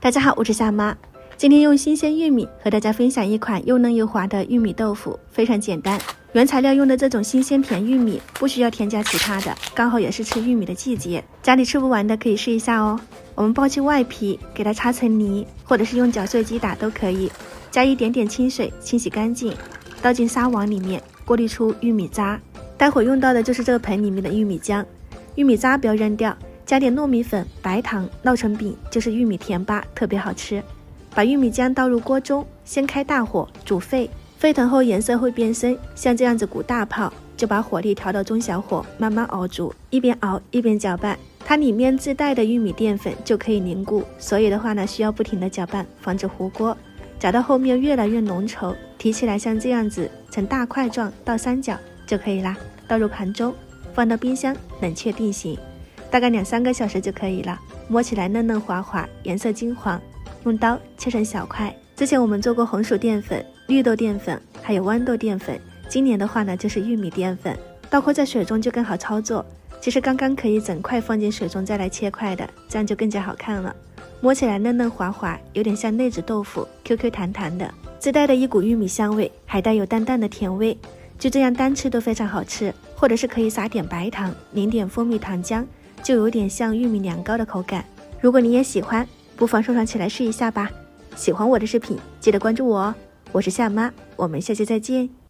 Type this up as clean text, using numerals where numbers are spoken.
大家好，我是夏妈。今天用新鲜玉米和大家分享一款又嫩又滑的玉米豆腐，非常简单。原材料用的这种新鲜甜玉米，不需要添加其他的，刚好也是吃玉米的季节，家里吃不完的可以试一下哦。我们剥去外皮，给它擦成泥，或者是用搅碎机打都可以，加一点点清水清洗干净，倒进砂网里面过滤出玉米渣。待会用到的就是这个盆里面的玉米浆，玉米渣不要扔掉，加点糯米粉、白糖烙成饼，就是玉米甜粑，特别好吃。把玉米浆倒入锅中，先开大火煮沸，沸腾后颜色会变深，像这样子鼓大泡，就把火力调到中小火，慢慢熬煮，一边熬一边搅拌。它里面自带的玉米淀粉就可以凝固，所以的话呢，需要不停的搅拌，防止糊锅。搅到后面越来越浓稠，提起来像这样子呈大块状倒三角就可以啦。倒入盘中，放到冰箱冷却定型，大概2-3个小时就可以了。摸起来嫩嫩滑滑，颜色金黄，用刀切成小块。之前我们做过红薯淀粉、绿豆淀粉，还有豌豆淀粉，今年的话呢就是玉米淀粉。倒扣在水中就更好操作，其实刚刚可以整块放进水中再来切块的，这样就更加好看了。摸起来嫩嫩滑滑，有点像内酯豆腐，Q Q 弹弹的，自带的一股玉米香味，还带有淡淡的甜味，就这样单吃都非常好吃，或者是可以撒点白糖，淋点蜂蜜糖浆，就有点像玉米凉糕的口感。如果你也喜欢，不妨收藏起来试一下吧。喜欢我的视频，记得关注我哦。我是夏妈，我们下期再见。